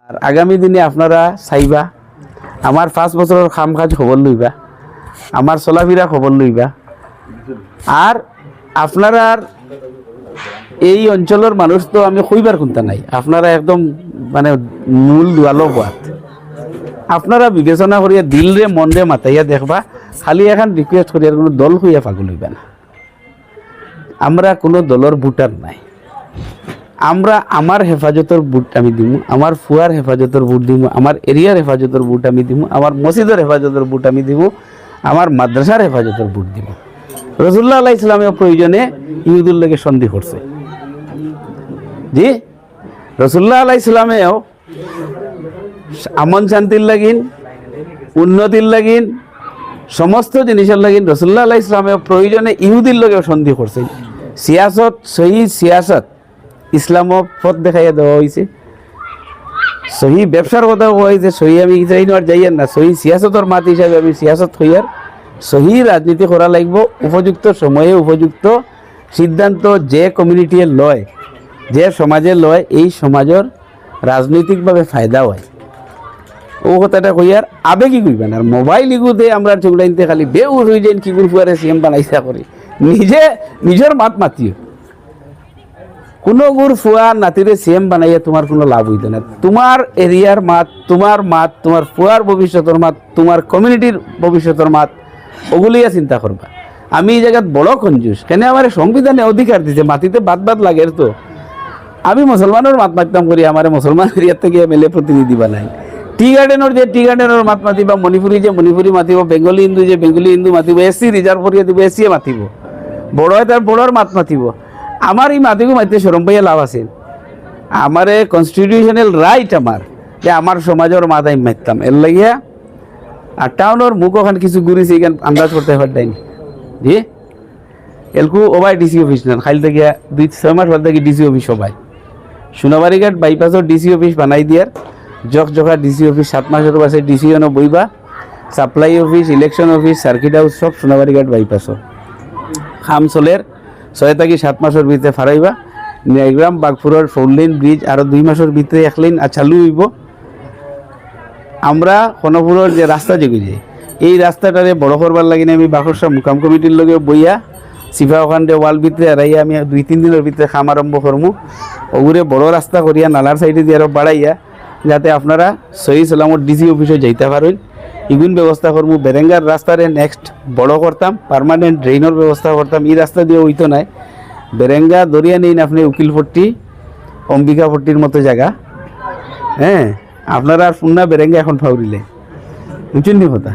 আর আগামী দিনে আপনারা চাইবা আমার 5 বছরের কাম কাজ খবর লইবা, আমার চলাফেরা খবর লইবা। আর আপনারা এই অঞ্চলের মানুষ তো আমি কইবার কোনটা নাই, আপনারা একদম মানে মূল দুয়ালো বাত আপনারা বিবেচনা করিয়া দিল রে মন রে মাতাইয়া দেখবা। খালি এখন রিকোয়েস্ট করিয়া কোনো দল হইয়া পাগল হইবা না। আমরা কোনো দলের ভোটার নাই, আমরা আমার হেফাজতের ভোট আমি দিব, আমার ফুয়ার হেফাজতের ভোট দিব, আমার এরিয়ার হেফাজতের ভোট আমি দিব, আমার মসজিদের হেফাজতের ভোট আমি দিব, আমার মাদ্রাসার হেফাজতের ভোট দিব। রাসূলুল্লাহ আলাইহিস সালামের প্রয়োজনে ইহুদুর লগে সন্ধি করছে। জি, রাসূলুল্লাহ আলাইহিস সালামেও আমন শান্তির লাগিন, উন্নতির লাগিন, সমস্ত জিনিসের লাগিন রাসূলুল্লাহ আলাইহিস সালামের প্রয়োজনে ইহুদির লগেও সন্ধি করছে। সিয়াসত, সহি সিয়াসত ইসলামও পথ দেখাইয়া দেওয়া হয়েছে। সহি ব্যবসার কথা হয়েছে, সহি আমি আর যাইয়ার না, সহি সিয়াসতর মাত হিসাবে আমি সিয়াসত হইয়ার সহি রাজনীতি করা লাগব। উপযুক্ত সময়ে উপযুক্ত সিদ্ধান্ত যে কমিউনিটি লয়, যে সমাজে লয়, এই সমাজের রাজনৈতিকভাবে ফায়দা হয়। ও কথাটা কইয়ার আবেগই কইবেন। আর মোবাইল ইগুতে আমরা চুগলাইনতে খালি বেউর হয়ে যাই কি ফুয়ারে সিএম বানাইসা করি, নিজের মাত মাতিও। কোনো গুর ফুয়া নাতিরে সিএম বানাইয়া তোমার কোনো লাভ হইতে না। তোমার এরিয়ার মাত, তোমার ফুয়ার ভবিষ্যতের মাত, তোমার কমিউনিটির ভবিষ্যতের মাত, ওগুলিয়া চিন্তা করবা। আমি এই জায়গাত বড় কঞ্জুস, কেন আমার সংবিধানে অধিকার দিছে মাটিতে বাদ লাগে তো। আমি মুসলমানের মাত মাততাম করি, আমার মুসলমান এরিয়ার থেকে এমএলএ প্রতিনিধি বানাই। টি গার্ডেনের যে টি গার্ডেনের মাত মাতিবা, মণিপুরি যে মণিপুরি মাতিব, বেঙ্গলি হিন্দু যে বেঙ্গলি হিন্দু মাতিব, এসসি রিজার্ভ করিয়া দিব, এসসিয়ে মাতিব, বড় হয় তার বড়োর মাত মাতিব। আমার এই মাতিগু মাতিতে সরম পাইয়া লাভ আছে। আমার কনস্টিটিউশনাল রাইট আমার যে আমার সমাজের মাত আমি মাততাম। এর লাগিয়া আর টাউনের মুখ ওখানে কিছু ঘুরেছি, এখানে আন্দাজ করতে পারতাম। জি, এলকু ওবাই ডিসি অফিস না, খাইল থেকে 2-6 মাস পর থেকে ডিসি অফিস সবাই সোনাবাড়িঘাট বাইপাসের ডিসি অফিস বানাই দিয়ার। জকা ডিসি অফিস 7 মাসের পাশে ডিসি এনে বইবা। Supply office, election office, circuit house সব সোনাবাড়িঘাট বাইপাসর খাম চলের 6 থেকে 7 মাসের ভিতরে ফারাইবা। নিয়াগ্রাম বাগপুরের 4 লেন ব্রিজ আরও 2 মাসের ভিতরে 1 লেন চালু হইব। আমরা খনপুরের যে রাস্তা যেগুলি, এই রাস্তাটারে বড় করবার লাগিনে আমি বাকরসা মুকাম কমিটির লগে বইয়া সিফা ওখানে ওয়াল ভিতরে এরাইয়া আমি 2-3 দিনের ভিতরে খাম আরম্ভ করবো। ওগুলো বড় রাস্তা করিয়া নালার সাইডে দিয়ে আরও বাড়াইয়া যাতে আপনারা সহি সালামত ডিসি অফিসে যাইতে পারেন, ইগুন ব্যবস্থা করবো। বেরেঙ্গার রাস্তারে নেক্সট বড় করতাম, পার্মানেন্ট ড্রেনের ব্যবস্থা করতাম। এই রাস্তা দিয়ে হইতো নাই, বেরেঙ্গা দরিয়া নেই আপনি উকিলপট্টি, অম্বিকাপট্টির মতো জায়গা। হ্যাঁ, আপনারা আর পুন্না বেরেঙ্গা এখন ফাউরিলে বুঝছেন নি কথা।